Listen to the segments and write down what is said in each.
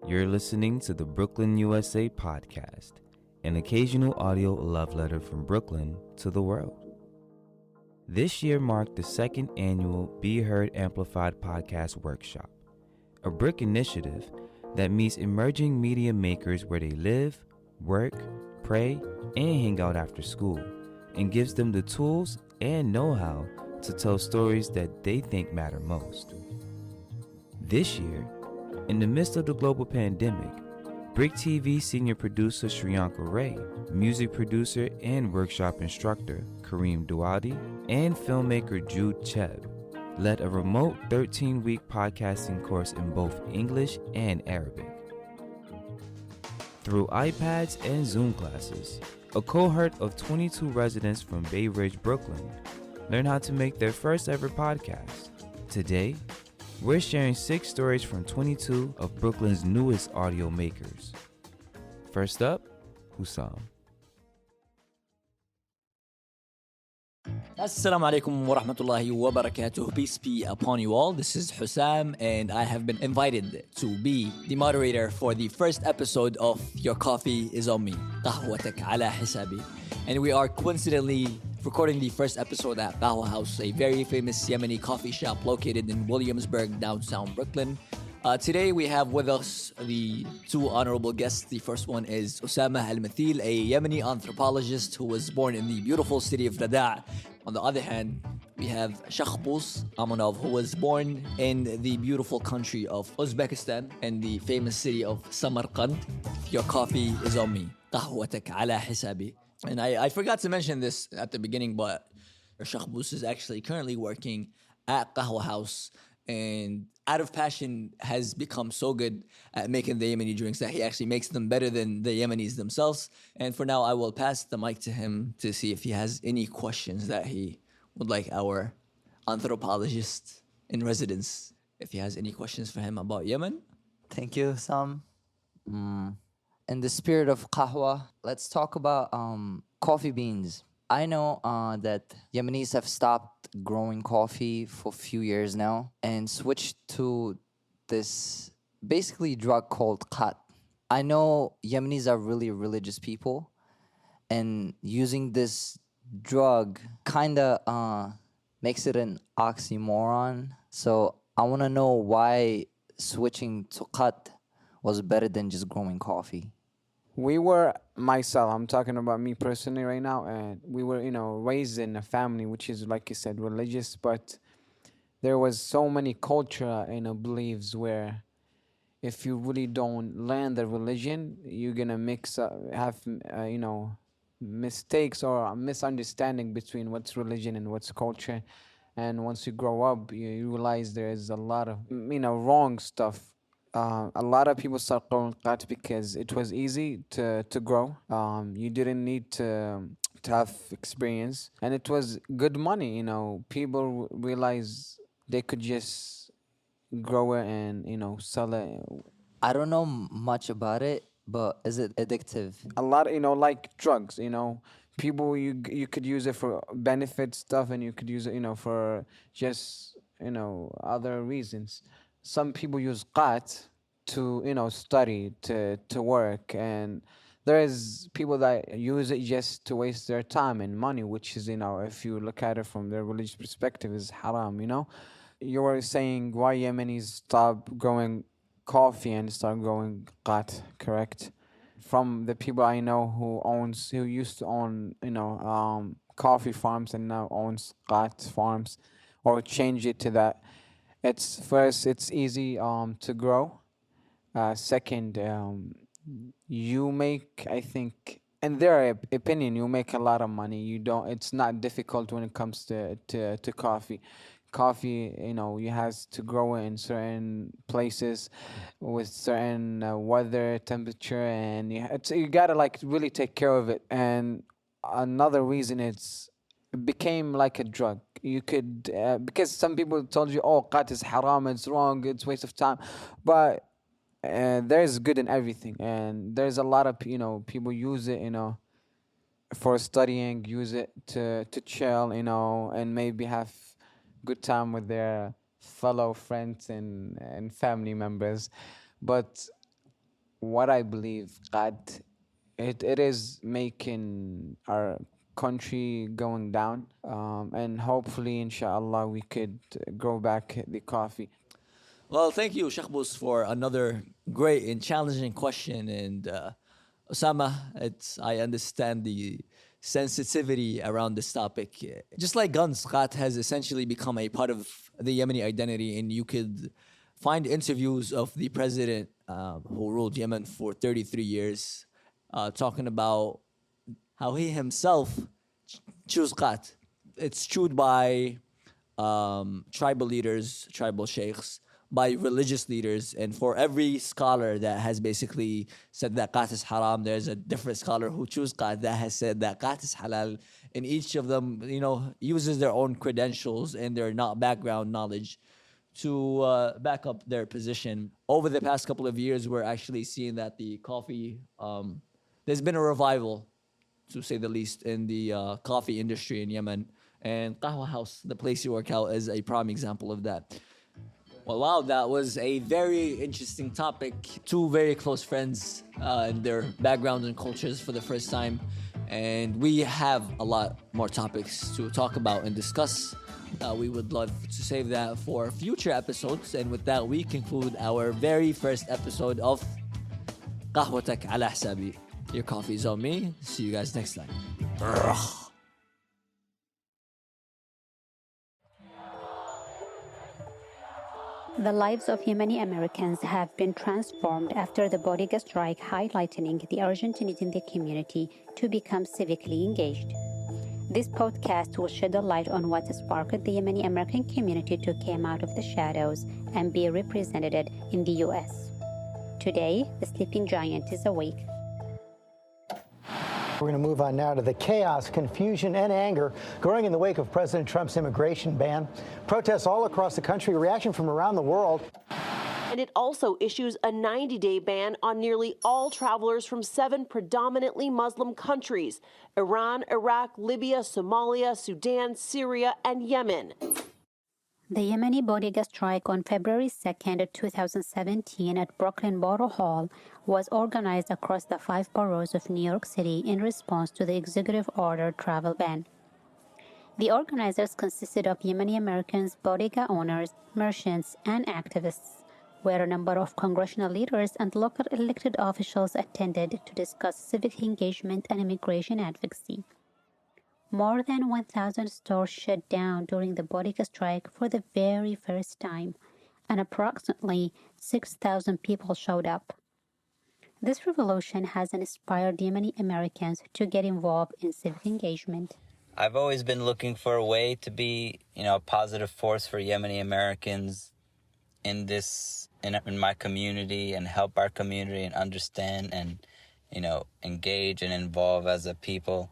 You're listening to the Brooklyn, USA podcast, an occasional audio love letter from Brooklyn to the world. This year marked the second annual Be Heard Amplified podcast workshop, a BRIC initiative that meets emerging media makers where they live, work, pray, and hang out after school, and gives them the tools and know-how to tell stories that they think matter most. This year, in the midst of the global pandemic, BRIC TV senior producer Sriyanka, music producer and workshop instructor Karim Douaidy, and filmmaker Jude Chehab led a remote 13-week podcasting course in both English and Arabic. Through iPads and Zoom classes, a cohort of 22 residents from Bay Ridge, Brooklyn, learned how to make their first ever podcast. Today, we're sharing 6 stories from 22 of Brooklyn's newest audio makers. First up, Hussein. Assalamu alaikum wa rahmatullahi wa barakatuh. Peace be upon you all. This is Hussein, and I have been invited to be the moderator for the first episode of Your Coffee is on Me, قهوتك على حسابي. And we are coincidentally recording the first episode at Qahwa House, a very famous Yemeni coffee shop located in Williamsburg, downtown Brooklyn. Today we have with us the 2 honorable guests. The first one is Osama Al Mathil, a Yemeni anthropologist who was born in the beautiful city of Ghada. On the other hand, we have Shakhbus Amanov, who was born in the beautiful country of Uzbekistan and the famous city of Samarkand. Your coffee is on me. قهوتك على حسابي. And I forgot to mention this at the beginning, but Shakhbus is actually currently working at Qahwa House, and out of passion has become so good at making the Yemeni drinks that he actually makes them better than the Yemenis themselves. And for now, I will pass the mic to him to see if he has any questions that he would like our anthropologist in residence, if he has any questions for him about Yemen. Thank you, Sam. In the spirit of qahwa, let's talk about coffee beans. I know that Yemenis have stopped growing coffee for a few years now and switched to this basically drug called khat. I know Yemenis are really religious people, and using this drug kind of makes it an oxymoron. So I want to know why switching to khat was better than just growing coffee. I'm talking about me personally right now, and we were, raised in a family which is, like you said, religious, but there was so many culture, beliefs where if you really don't learn the religion, you're gonna have mistakes or a misunderstanding between what's religion and what's culture. And once you grow up, you realize there is a lot of, wrong stuff. A lot of people start growing qat because it was easy to grow. You didn't need to have experience, and it was good money. People realize they could just grow it and sell it. I don't know much about it, but is it addictive? A lot, like drugs. People you could use it for benefit stuff, and you could use it, for just other reasons. Some people use qat to, study, to work, and there is people that use it just to waste their time and money, which is, if you look at it from their religious perspective, is haram, You were saying why Yemenis stop growing coffee and start growing qat, correct? From the people I know who used to own, coffee farms and now owns qat farms, or change it to that. It's easy to grow. Second, you make, I think, in their opinion, you make a lot of money. It's not difficult when it comes to coffee. Coffee, you has to grow in certain places with certain weather, temperature, and you gotta really take care of it. And another reason it became like a drug. You could, because some people told you, oh, qat is haram, it's wrong, it's waste of time. But there's good in everything. And there's a lot of, people use it, for studying, use it to chill, and maybe have good time with their fellow friends and family members. But what I believe, that it is making our country going down, and hopefully, inshallah, we could grow back the coffee. Well, thank you, Sheikh Bous, for another great and challenging question. And Osama, I understand the sensitivity around this topic. Just like guns, Khat has essentially become a part of the Yemeni identity, and you could find interviews of the president who ruled Yemen for 33 years talking about how he himself chews Khat. It's chewed by tribal leaders, tribal sheikhs, by religious leaders, and for every scholar that has basically said that Qat is haram, there's a different scholar who chooses Qat that has said that Qat is halal, and each of them, uses their own credentials and their not background knowledge to back up their position. Over the past couple of years, we're actually seeing that the coffee, there's been a revival, to say the least, in the coffee industry in Yemen, and Qahwa House, the place you work out, is a prime example of that. Well, wow, that was a very interesting topic. Two very close friends and their backgrounds and cultures for the first time. And we have a lot more topics to talk about and discuss. We would love to save that for future episodes. And with that, we conclude our very first episode of قهوتك على حسابي. Your coffee is on me. See you guys next time. The lives of Yemeni-Americans have been transformed after the Bodega strike, highlighting the urgent need in the community to become civically engaged. This podcast will shed a light on what sparked the Yemeni-American community to come out of the shadows and be represented in the U.S. Today, the sleeping giant is awake. We're going to move on now to the chaos, confusion, and anger growing in the wake of President Trump's immigration ban. Protests all across the country, reaction from around the world. And it also issues a 90-day ban on nearly all travelers from 7 predominantly Muslim countries: Iran, Iraq, Libya, Somalia, Sudan, Syria, and Yemen. The Yemeni Bodega strike on February 2nd, 2017 at Brooklyn Borough Hall was organized across the 5 boroughs of New York City in response to the executive order travel ban. The organizers consisted of Yemeni-Americans, bodega owners, merchants, and activists, where a number of congressional leaders and local elected officials attended to discuss civic engagement and immigration advocacy. More than 1,000 stores shut down during the Bodega strike for the very first time, and approximately 6,000 people showed up. This revolution has inspired Yemeni-Americans to get involved in civic engagement. I've always been looking for a way to be, a positive force for Yemeni-Americans in my community, and help our community and understand and, engage and involve as a people,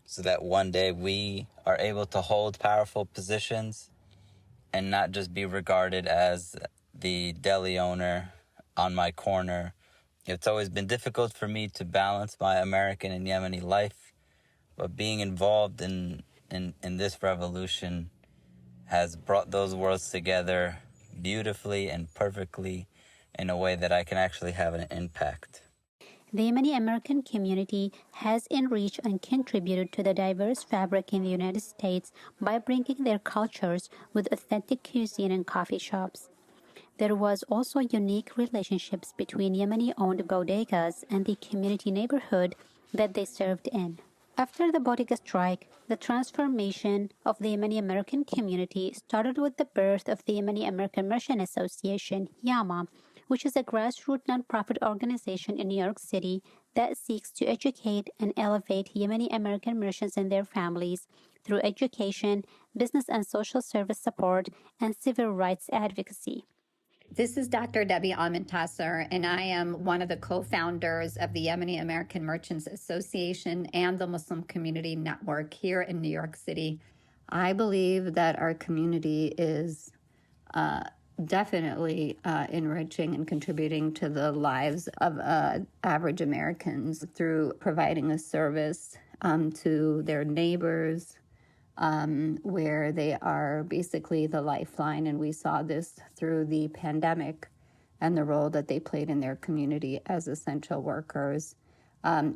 so that one day we are able to hold powerful positions and not just be regarded as the deli owner on my corner. It's always been difficult for me to balance my American and Yemeni life, but being involved in this revolution has brought those worlds together beautifully and perfectly in a way that I can actually have an impact. The Yemeni-American community has enriched and contributed to the diverse fabric in the United States by bringing their cultures with authentic cuisine and coffee shops. There was also unique relationships between Yemeni-owned bodegas and the community neighborhood that they served in. After the Bodega strike, the transformation of the Yemeni-American community started with the birth of the Yemeni-American Merchant Association, YAMA, which is a grassroots nonprofit organization in New York City that seeks to educate and elevate Yemeni-American merchants and their families through education, business and social service support, and civil rights advocacy. This is Dr. Debbie Almontasser, and I am one of the co-founders of the Yemeni-American Merchants Association and the Muslim Community Network here in New York City. I believe that our community is definitely enriching and contributing to the lives of average Americans through providing a service to their neighbors, where they are basically the lifeline. And we saw this through the pandemic and the role that they played in their community as essential workers.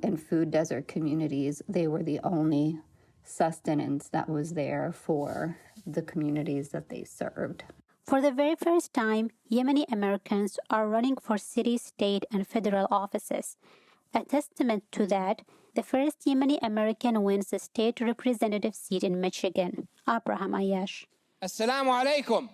In food desert communities, they were the only sustenance that was there for the communities that they served. For the very first time, Yemeni-Americans are running for city, state, and federal offices. A testament to that, the first Yemeni-American wins a state representative seat in Michigan, Abraham Ayash. Assalamu alaikum.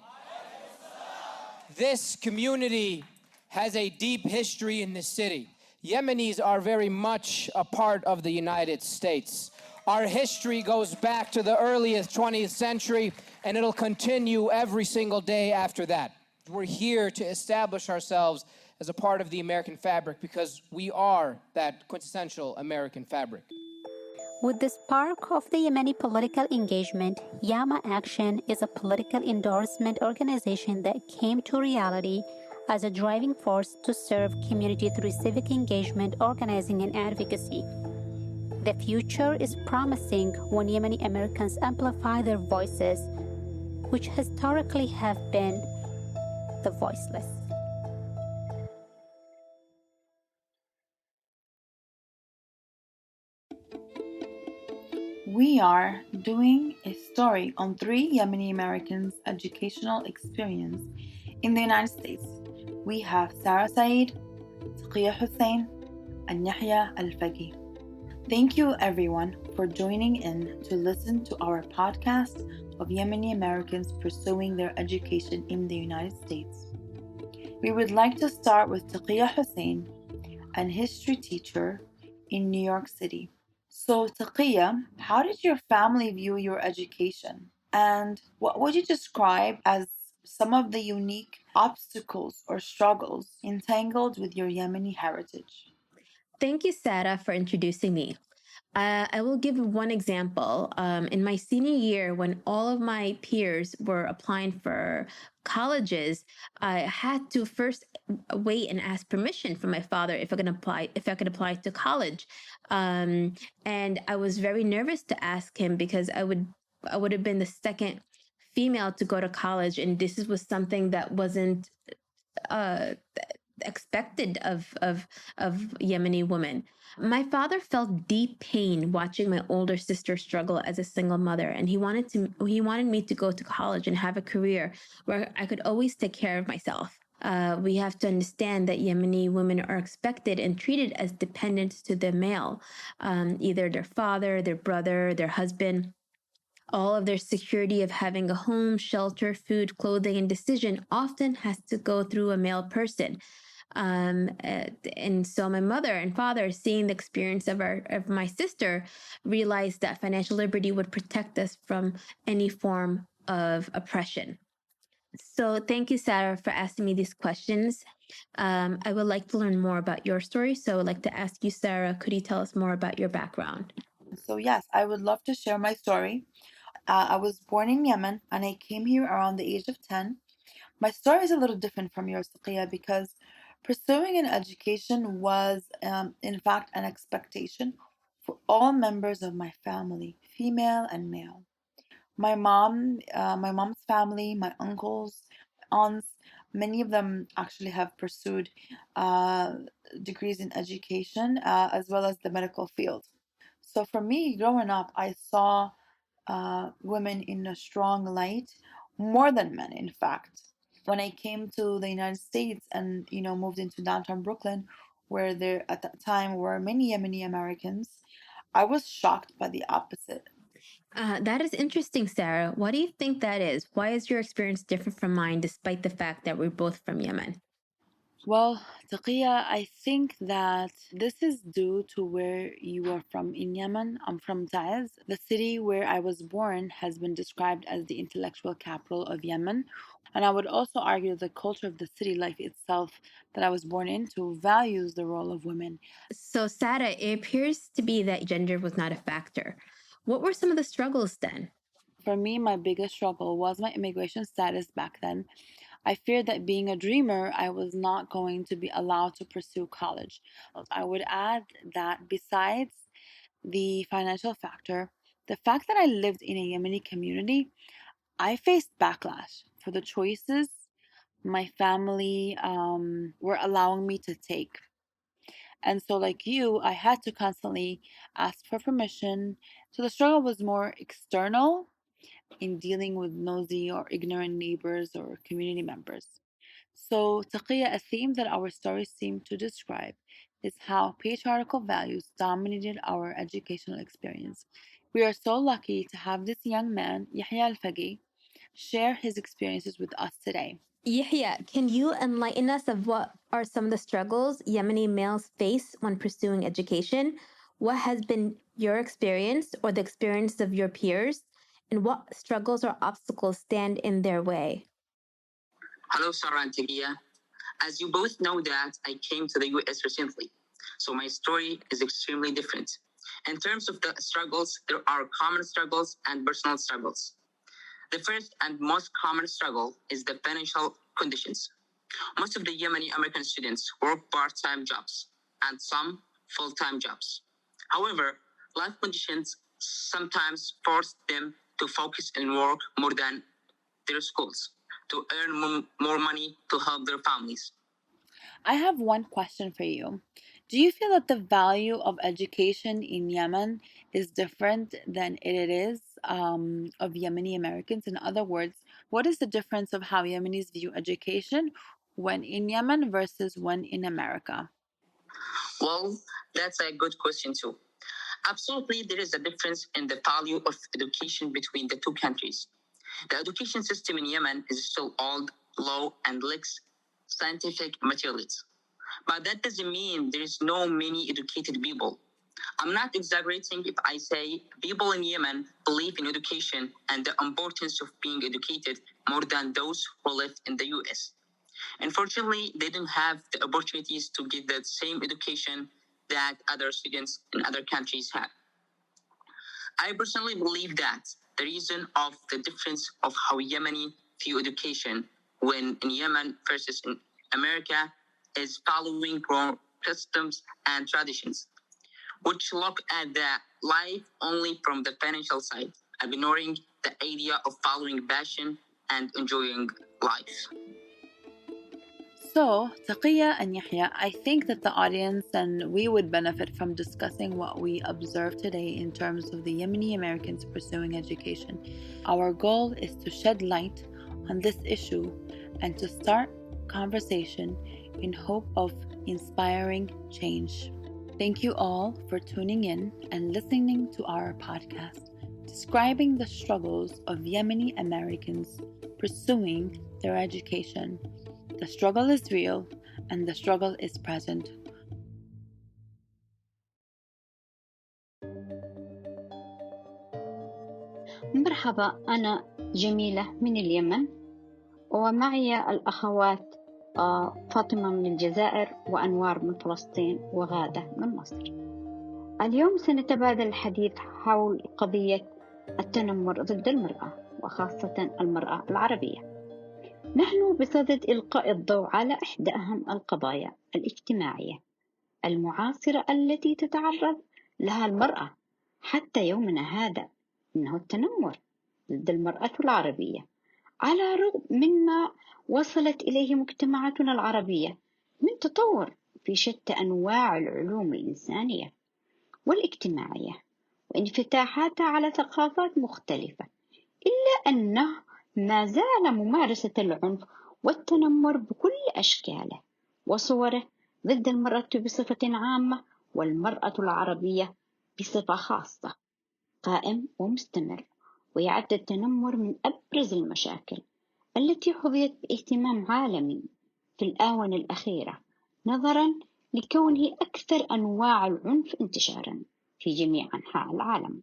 This community has a deep history in this city. Yemenis are very much a part of the United States. Our history goes back to the earliest 20th century, and it'll continue every single day after that. We're here to establish ourselves as a part of the American fabric because we are that quintessential American fabric. With the spark of the Yemeni political engagement, Yama Action is a political endorsement organization that came to reality as a driving force to serve community through civic engagement, organizing, and advocacy. The future is promising when Yemeni-Americans amplify their voices, which historically have been the voiceless. We are doing a story on 3 Yemeni Americans' educational experience in the United States. We have Sara Said, Takhia Hussein, and Yehya Elfgeeh. Thank you everyone for joining in to listen to our podcast of Yemeni Americans pursuing their education in the United States. We would like to start with Takhia Hussein, an history teacher in New York City. So Takhia, how did your family view your education? And what would you describe as some of the unique obstacles or struggles entangled with your Yemeni heritage? Thank you, Sara, for introducing me. I will give one example. In my senior year, when all of my peers were applying for colleges, I had to first wait and ask permission from my father if I could apply to college. And I was very nervous to ask him because I would have been the second female to go to college, and this was something that wasn't expected of Yemeni women. My father felt deep pain watching my older sister struggle as a single mother, and he wanted me to go to college and have a career where I could always take care of myself. We have to understand that Yemeni women are expected and treated as dependents to their male, either their father, their brother, their husband. All of their security of having a home, shelter, food, clothing, and decision often has to go through a male person. And so my mother and father, seeing the experience of my sister, realized that financial liberty would protect us from any form of oppression. So thank you, Sara, for asking me these questions. I would like to learn more about your story. So I would like to ask you, Sara, could you tell us more about your background? So yes, I would love to share my story. I was born in Yemen and I came here around the age of 10. My story is a little different from yours, Takhia, because pursuing an education was, in fact, an expectation for all members of my family, female and male. My mom's family, my uncles, aunts, many of them actually have pursued degrees in education as well as the medical field. So for me, growing up, I saw women in a strong light, more than men, in fact. When I came to the United States and moved into downtown Brooklyn, where there at that time were many Yemeni Americans, I was shocked by the opposite. That is interesting, Sara. What do you think that is? Why is your experience different from mine, despite the fact that we're both from Yemen? Well, Taqiya, I think that this is due to where you are from in Yemen. I'm from Taiz. The city where I was born has been described as the intellectual capital of Yemen. And I would also argue the culture of the city life itself that I was born into values the role of women. So, Sara, it appears to be that gender was not a factor. What were some of the struggles then? For me, my biggest struggle was my immigration status back then. I feared that being a dreamer, I was not going to be allowed to pursue college. I would add that besides the financial factor, the fact that I lived in a Yemeni community, I faced backlash for the choices my family were allowing me to take. And so, like you, I had to constantly ask for permission. So the struggle was more external in dealing with nosy or ignorant neighbors or community members. So, Takhia, a theme that our stories seem to describe is how patriarchal values dominated our educational experience. We are so lucky to have this young man, Yehya Elfgeeh, share his experiences with us today. Yehya, can you enlighten us of what are some of the struggles Yemeni males face when pursuing education? What has been your experience or the experience of your peers? And what struggles or obstacles stand in their way? Hello, Sara and Takhia. As you both know that I came to the US recently, so my story is extremely different. In terms of the struggles, there are common struggles and personal struggles. The first and most common struggle is the financial conditions. Most of the Yemeni-American students work part-time jobs and some full-time jobs. However, life conditions sometimes force them to focus and work more than their schools, to earn more money to help their families. I have one question for you. Do you feel that the value of education in Yemen is different than it is of Yemeni Americans? In other words, what is the difference of how Yemenis view education when in Yemen versus when in America? Well, that's a good question too. Absolutely, there is a difference in the value of education between the two countries. The education system in Yemen is still old, low, and lacks scientific materials. But that doesn't mean there is no many educated people. I'm not exaggerating if I say people in Yemen believe in education and the importance of being educated more than those who live in the US. Unfortunately, they don't have the opportunities to get the same education that other students in other countries have. I personally believe that the reason of the difference of how Yemeni view education when in Yemen versus in America is following customs and traditions, which look at the life only from the financial side, ignoring the idea of following passion and enjoying life. So, Takhia and Yehya, I think that the audience and we would benefit from discussing what we observed today in terms of the Yemeni Americans pursuing education. Our goal is to shed light on this issue and to start conversation in hope of inspiring change. Thank you all for tuning in and listening to our podcast, describing the struggles of Yemeni Americans pursuing their education. The struggle is real and the struggle is present. مرحبا، أنا جميلة من اليمن، ومعي الأخوات فاطمة من الجزائر وأنوار من فلسطين وغادة من مصر. اليوم سنتبادل الحديث حول قضية التنمر ضد المرأة، وخاصة المرأة العربية. نحن بصدد إلقاء الضوء على إحدى أهم القضايا الاجتماعية المعاصرة التي تتعرض لها المرأة حتى يومنا هذا، إنه التنمر ضد المرأة العربية، على الرغم مما وصلت إليه مجتمعاتنا العربية من تطور في شتى أنواع العلوم الإنسانية والاجتماعية وانفتاحاتها على ثقافات مختلفة، إلا أنه ما زال ممارسة العنف والتنمر بكل أشكاله وصوره ضد المرأة بصفة عامة والمرأة العربية بصفة خاصة قائم ومستمر، ويعد التنمر من أبرز المشاكل التي حظيت باهتمام عالمي في الآونة الأخيرة، نظرا لكونه أكثر أنواع العنف انتشارا في جميع أنحاء العالم.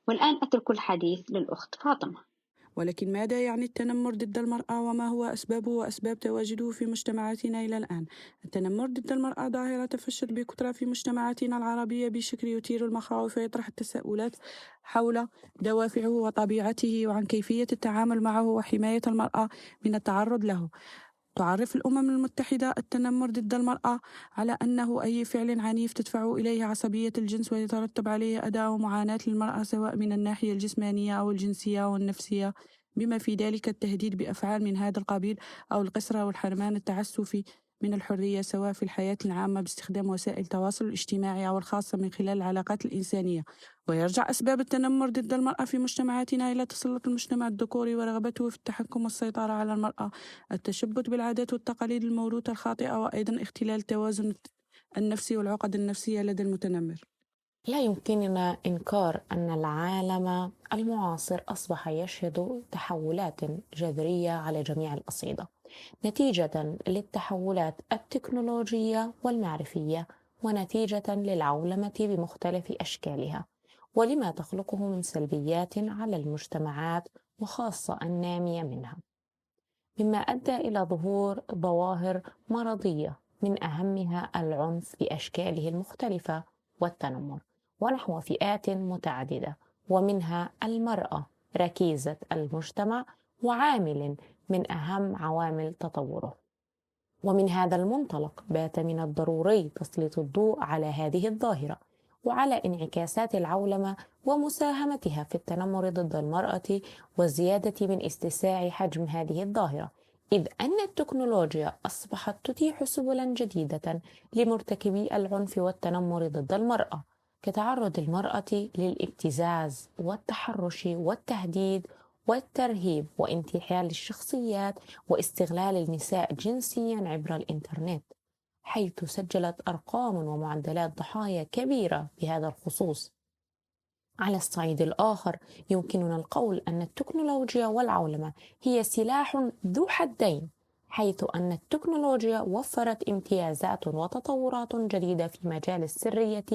والآن أترك الحديث للأخت فاطمة. ولكن ماذا يعني التنمر ضد المرأة وما هو أسبابه وأسباب تواجده في مجتمعاتنا إلى الآن؟ التنمر ضد المرأة ظاهرة تفشت بكثرة في مجتمعاتنا العربية بشكل يثير المخاوف ويطرح التساؤلات حول دوافعه وطبيعته وعن كيفية التعامل معه وحماية المرأة من التعرض له. تعرف الأمم المتحدة التنمر ضد المرأة على أنه أي فعل عنيف تدفع إليه عصبية الجنس ويترتب عليه أذى ومعاناة للمرأة سواء من الناحية الجسمانية أو الجنسية والنفسية بما في ذلك التهديد بأفعال من هذا القبيل أو القسرة أو الحرمان التعسفي من الحرية سواء في الحياة العامة باستخدام وسائل التواصل الاجتماعي أو الخاصة من خلال العلاقات الإنسانية. ويرجع أسباب التنمر ضد المرأة في مجتمعاتنا إلى تسلط المجتمع الذكوري ورغبته في التحكم والسيطرة على المرأة، التشبث بالعادات والتقاليد الموروثة الخاطئة، وأيضا اختلال التوازن النفسي والعقد النفسية لدى المتنمر. لا يمكننا إنكار أن العالم المعاصر أصبح يشهد تحولات جذرية على جميع الأصعدة نتيجة للتحولات التكنولوجية والمعرفية ونتيجة للعولمة بمختلف أشكالها ولما تخلقه من سلبيات على المجتمعات وخاصة النامية منها، مما أدى إلى ظهور ظواهر مرضية من أهمها العنف بأشكاله المختلفة والتنمر ونحو فئات متعددة، ومنها المرأة ركيزة المجتمع وعامل من أهم عوامل تطوره. ومن هذا المنطلق بات من الضروري تسليط الضوء على هذه الظاهرة وعلى انعكاسات العولمة ومساهمتها في التنمر ضد المرأة وزيادة من اتساع حجم هذه الظاهرة، إذ أن التكنولوجيا أصبحت تتيح سبلا جديدة لمرتكبي العنف والتنمر ضد المرأة، كتعرض المرأة للابتزاز والتحرش والتهديد والترهيب وانتحال الشخصيات واستغلال النساء جنسيا عبر الإنترنت، حيث سجلت أرقام ومعدلات ضحايا كبيرة بهذا الخصوص. على الصعيد الآخر يمكننا القول أن التكنولوجيا والعولمة هي سلاح ذو حدين، حيث أن التكنولوجيا وفرت امتيازات وتطورات جديدة في مجال السرية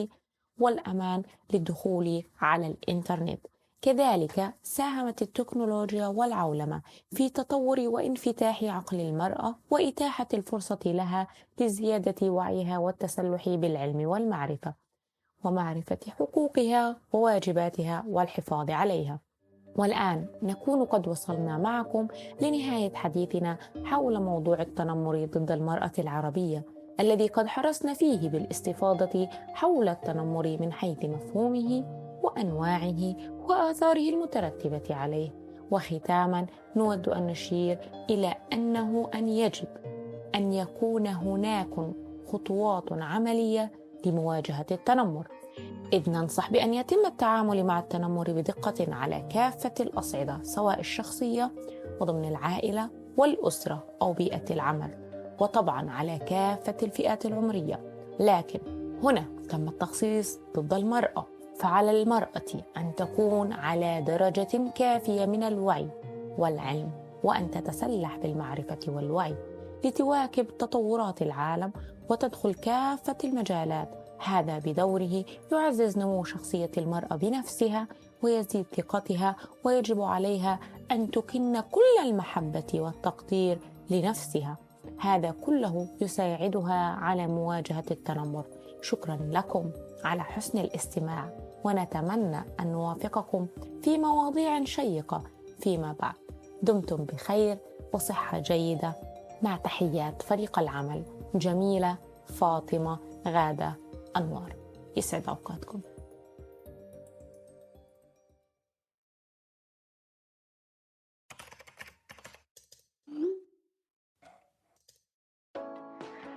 والأمان للدخول على الإنترنت. كذلك ساهمت التكنولوجيا والعولمة في تطور وانفتاح عقل المرأة وإتاحة الفرصة لها لزيادة وعيها والتسلح بالعلم والمعرفة ومعرفة حقوقها وواجباتها والحفاظ عليها. والآن نكون قد وصلنا معكم لنهاية حديثنا حول موضوع التنمر ضد المرأة العربية، الذي قد حرصنا فيه بالاستفاضة حول التنمر من حيث مفهومه وأنواعه وآثاره المترتبة عليه. وختاما نود أن نشير إلى أنه يجب أن يكون هناك خطوات عملية لمواجهة التنمر، إذ ننصح بأن يتم التعامل مع التنمر بدقة على كافة الأصعدة سواء الشخصية وضمن العائلة والأسرة أو بيئة العمل، وطبعا على كافة الفئات العمرية. لكن هنا تم التخصيص ضد المرأة، فعلى المرأة أن تكون على درجة كافية من الوعي والعلم وأن تتسلح بالمعرفة والوعي لتواكب تطورات العالم وتدخل كافة المجالات. هذا بدوره يعزز نمو شخصية المرأة بنفسها ويزيد ثقتها، ويجب عليها أن تكن كل المحبة والتقدير لنفسها. هذا كله يساعدها على مواجهة التنمر. شكرا لكم على حسن الاستماع، ونتمنى أن نوافقكم في مواضيع شيقة فيما بعد. دمتم بخير وصحة جيدة، مع تحيات فريق العمل جميلة، فاطمة، غادة، أنوار. يسعد أوقاتكم.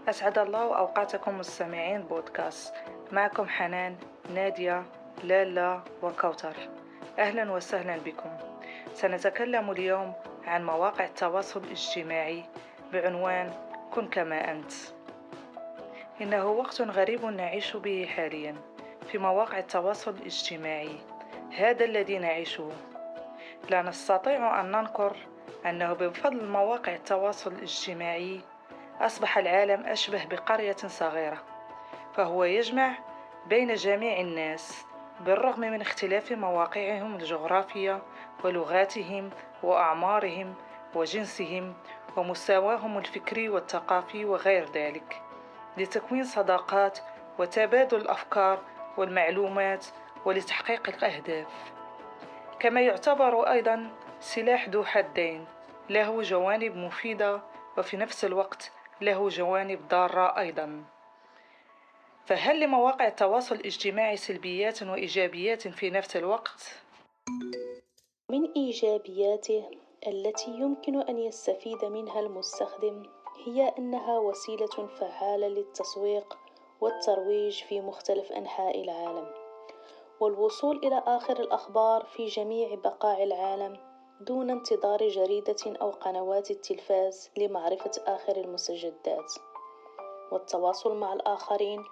أسعد الله أوقاتكم مستمعين بودكاست. معكم حنان، نادية، لالا وكوثر. أهلا وسهلا بكم. سنتكلم اليوم عن مواقع التواصل الاجتماعي بعنوان كن كما أنت. إنه وقت غريب نعيش به حاليا في مواقع التواصل الاجتماعي، هذا الذي نعيشه. لا نستطيع أن ننكر أنه بفضل مواقع التواصل الاجتماعي أصبح العالم أشبه بقرية صغيرة، فهو يجمع بين جميع الناس بالرغم من اختلاف مواقعهم الجغرافية ولغاتهم وأعمارهم وجنسهم ومستواهم الفكري والثقافي وغير ذلك، لتكوين صداقات وتبادل الأفكار والمعلومات ولتحقيق الأهداف. كما يعتبر أيضا سلاح ذو حدين، له جوانب مفيدة وفي نفس الوقت له جوانب ضارة أيضا. فهل لمواقع التواصل الاجتماعي سلبيات وإيجابيات في نفس الوقت؟ من إيجابياته التي يمكن أن يستفيد منها المستخدم هي أنها وسيلة فعالة للتسويق والترويج في مختلف أنحاء العالم، والوصول إلى آخر الأخبار في جميع بقاع العالم دون انتظار جريدة أو قنوات التلفاز لمعرفة آخر المستجدات، والتواصل مع الآخرين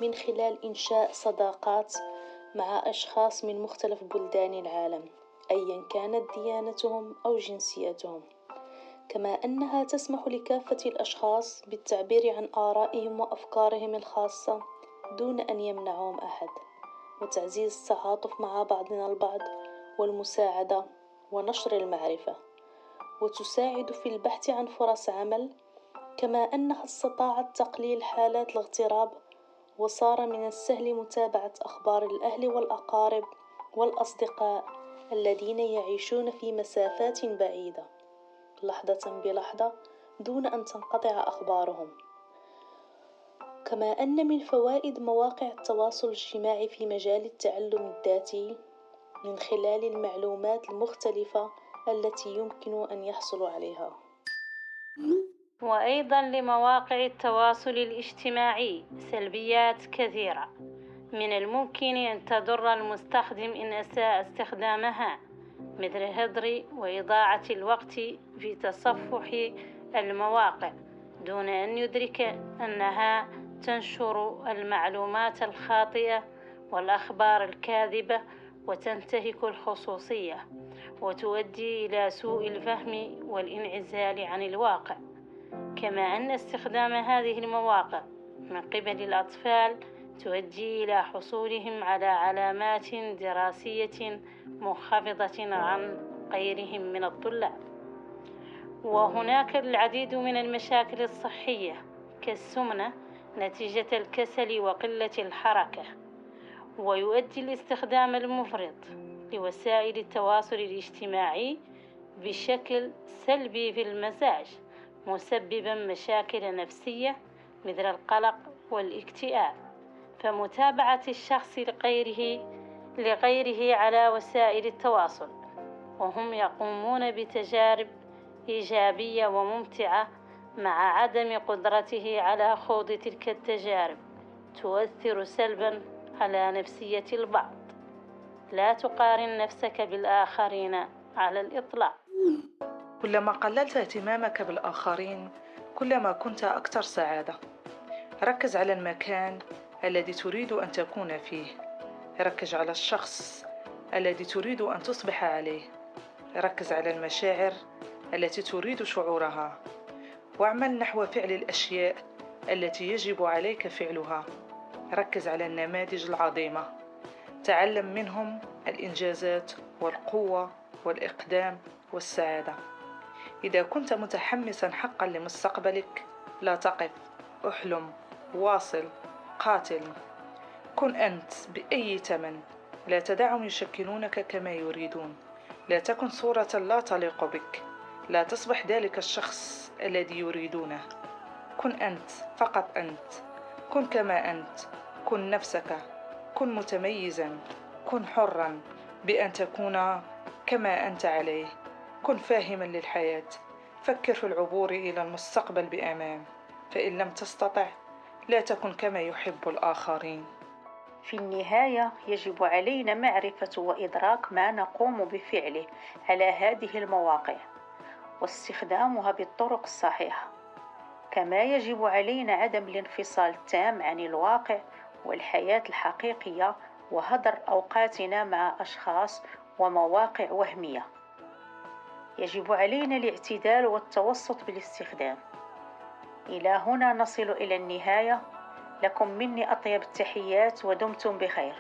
من خلال إنشاء صداقات مع أشخاص من مختلف بلدان العالم أيا كانت ديانتهم أو جنسيتهم، كما أنها تسمح لكافة الأشخاص بالتعبير عن آرائهم وأفكارهم الخاصة دون أن يمنعهم أحد، وتعزيز التعاطف مع بعضنا البعض والمساعدة ونشر المعرفة، وتساعد في البحث عن فرص عمل، كما أنها استطاعت تقليل حالات الاغتراب، وصار من السهل متابعة أخبار الأهل والأقارب والأصدقاء الذين يعيشون في مسافات بعيدة لحظة بلحظة دون أن تنقطع أخبارهم. كما أن من فوائد مواقع التواصل الاجتماعي في مجال التعلم الذاتي من خلال المعلومات المختلفة التي يمكن أن يحصلوا عليها. وأيضا لمواقع التواصل الاجتماعي سلبيات كثيرة من الممكن أن تضر المستخدم إن أساء استخدامها، مثل هدر وإضاعة الوقت في تصفح المواقع دون أن يدرك أنها تنشر المعلومات الخاطئة والأخبار الكاذبة وتنتهك الخصوصية وتؤدي إلى سوء الفهم والانعزال عن الواقع. كما أن استخدام هذه المواقع من قبل الأطفال تؤدي إلى حصولهم على علامات دراسية منخفضة عن غيرهم من الطلاب. وهناك العديد من المشاكل الصحية كالسمنة نتيجة الكسل وقلة الحركة. ويؤدي الاستخدام المفرط لوسائل التواصل الاجتماعي بشكل سلبي في المزاج، مسببا مشاكل نفسية مثل القلق والاكتئاب. فمتابعة الشخص لغيره على وسائل التواصل وهم يقومون بتجارب إيجابية وممتعة مع عدم قدرته على خوض تلك التجارب تؤثر سلبا على نفسية البعض. لا تقارن نفسك بالآخرين على الإطلاق. كلما قللت اهتمامك بالآخرين كلما كنت أكثر سعادة. ركز على المكان الذي تريد أن تكون فيه، ركز على الشخص الذي تريد أن تصبح عليه، ركز على المشاعر التي تريد شعورها، واعمل نحو فعل الأشياء التي يجب عليك فعلها. ركز على النماذج العظيمة، تعلم منهم الإنجازات والقوة والإقدام والسعادة. إذا كنت متحمسا حقا لمستقبلك لا تقف، احلم، واصل، قاتل. كن أنت بأي ثمن، لا تدعهم يشكلونك كما يريدون، لا تكن صورة لا تليق بك، لا تصبح ذلك الشخص الذي يريدونه. كن أنت، فقط أنت. كن كما أنت، كن نفسك، كن متميزا، كن حرا بأن تكون كما أنت عليه. كن فاهما للحياة، فكر في العبور إلى المستقبل بأمان، فإن لم تستطع لا تكن كما يحب الآخرين. في النهاية يجب علينا معرفة وإدراك ما نقوم بفعله على هذه المواقع واستخدامها بالطرق الصحيحة. كما يجب علينا عدم الانفصال التام عن الواقع والحياة الحقيقية وهدر أوقاتنا مع أشخاص ومواقع وهمية. يجب علينا الاعتدال والتوسط بالاستخدام. إلى هنا نصل إلى النهاية. لكم مني أطيب التحيات ودمتم بخير.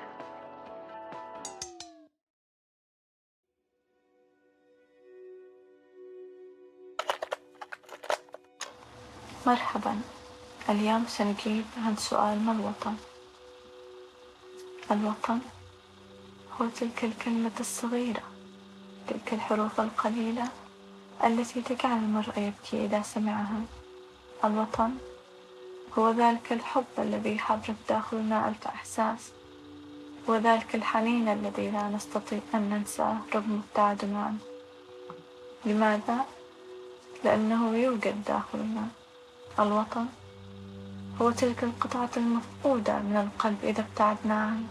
مرحبا. اليوم سنجيب عن سؤال ما الوطن؟ الوطن هو تلك الكلمة الصغيرة، تلك الحروف القليلة التي تجعل المرء يبكي إذا سمعها. الوطن هو ذلك الحب الذي يحرك داخلنا ألف إحساس، وذلك الحنين الذي لا نستطيع أن ننساه رغم ابتعادنا عنه. لماذا؟ لأنه يوجد داخلنا. الوطن هو تلك القطعة المفقودة من القلب إذا ابتعدنا عنه،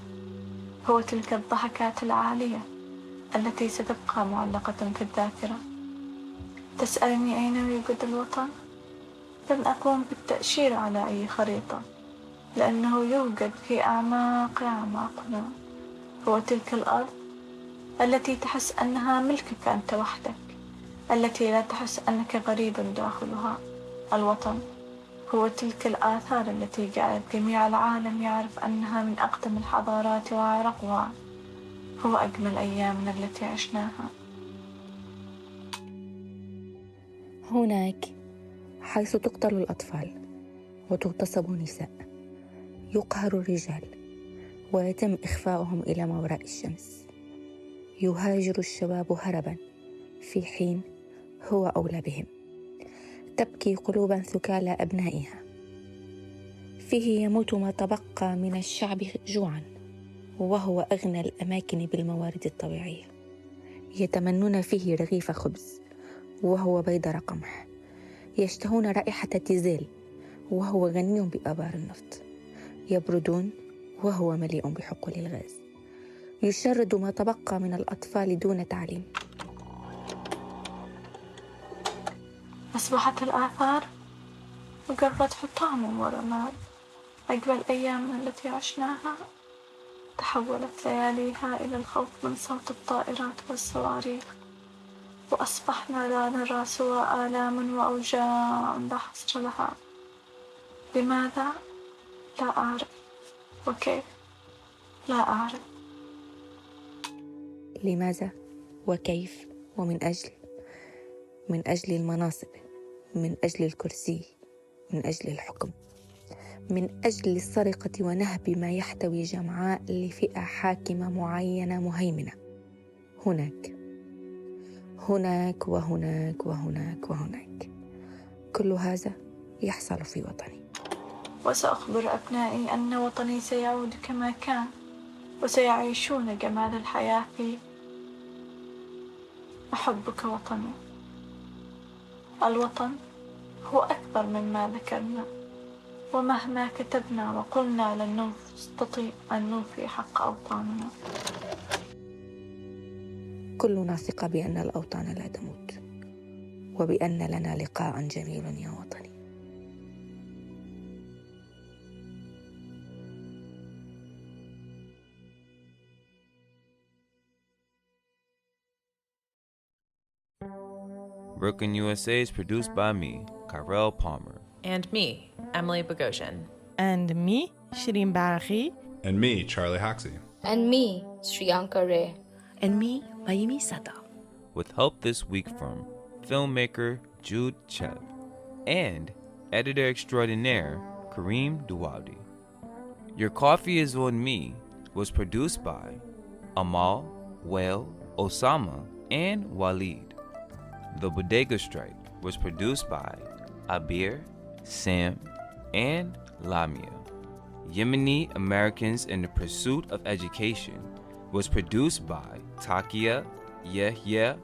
هو تلك الضحكات العالية التي ستبقى معلقة في الذاكرة. تسألني أين يوجد الوطن؟ لن أقوم بالتأشير على أي خريطة، لأنه يوجد في أعماق أعماقنا. هو تلك الأرض التي تحس أنها ملكك أنت وحدك، التي لا تحس أنك غريب داخلها. الوطن هو تلك الآثار التي جعلت جميع العالم يعرف أنها من أقدم الحضارات وأعرقها. هو أجمل أيامنا التي عشناها. هناك حيث تقتل الأطفال وتغتصب النساء، يقهر الرجال ويتم إخفاؤهم إلى ما وراء الشمس، يهاجر الشباب هربا في حين هو أولى بهم، تبكي قلوبا ثكالى أبنائها. فيه يموت ما تبقى من الشعب جوعا، وهو أغنى الأماكن بالموارد الطبيعية. يتمنون فيه رغيف خبز وهو بيدر قمح، يشتهون رائحة الديزل وهو غني بآبار النفط، يبردون وهو مليء بحقول الغاز، يشرد ما تبقى من الأطفال دون تعليم. أصبحت الآثار مجرد حطام ورماد. أجمل أيامنا التي عشناها تحولت لياليها إلى الخوف من صوت الطائرات والصواريخ، وأصبحنا لا نرى سوى آلام وأوجاع لا حصر لها. لماذا؟ لا أعرف. وكيف؟ لا أعرف. لماذا وكيف من أجل المناصب، من أجل الكرسي، من أجل الحكم، من أجل السرقة ونهب ما يحتوي جمعاء لفئة حاكمة معينة مهيمنة. هناك وهناك وهناك وهناك. كل هذا يحصل في وطني. وسأخبر أبنائي أن وطني سيعود كما كان، وسيعيشون جمال الحياة فيه. أحبك وطني. الوطن هو أكبر مما ذكرنا، ومهما كتبنا وقلنا لن نستطيع أن نوفي حق أوطاننا. كلنا ثقة بأن الأوطان لا تموت، وبأن لنا لقاء جميل يا وطني. Brooklyn, USA is produced by me, Kyrell Palmer. And me, Emily Bogosian. And me, Shireen Barahi. And me, Charlie Hoxie. And me, Sriyanka Ray. And me, Mayumi Sata. With help this week from filmmaker Jude Chehab and editor extraordinaire Karim Douaidy. Your Coffee is on Me was produced by Amal, Wael, Osama, and Waleed. The Bodega Strike was produced by Abeer, Sam, and Lamia. Yemeni-Americans in the Pursuit of Education was produced by Takhia, Yehya,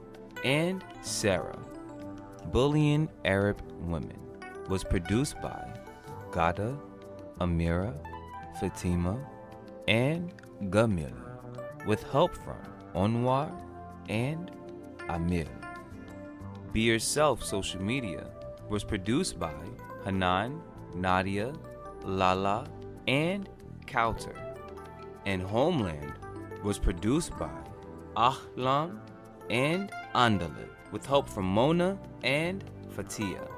and Sara. Bullying Arab Women was produced by Ghada, Amira, Fatima, and Gamila, with help from Onwar and Amir. Be Yourself Social Media was produced by Hanan, Nadia, Lala, and Hauter. And Homeland was produced by Ahlam and Andale, with help from Mona and Fatia.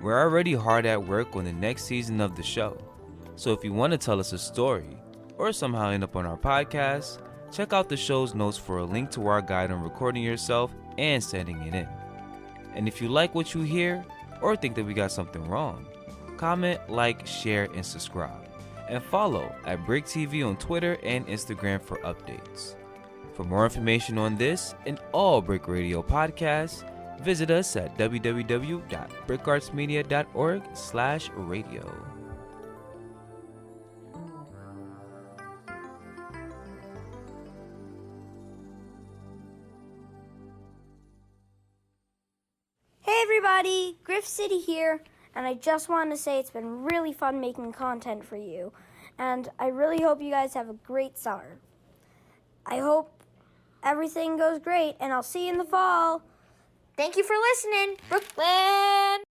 We're already hard at work on the next season of the show, so if you want to tell us a story or somehow end up on our podcast, check out the show's notes for a link to our guide on recording yourself and sending it in. And if you like what you hear or think that we got something wrong, comment, like, share, and subscribe. And follow at BRIC TV on Twitter and Instagram for updates. For more information on this and all BRIC Radio podcasts, visit us at www.bricartsmedia.org/radio. everybody, Griff City here, and I just want to say it's been really fun making content for you, and I really hope you guys have a great summer. I hope everything goes great, and I'll see you in the fall. Thank you for listening, Brooklyn!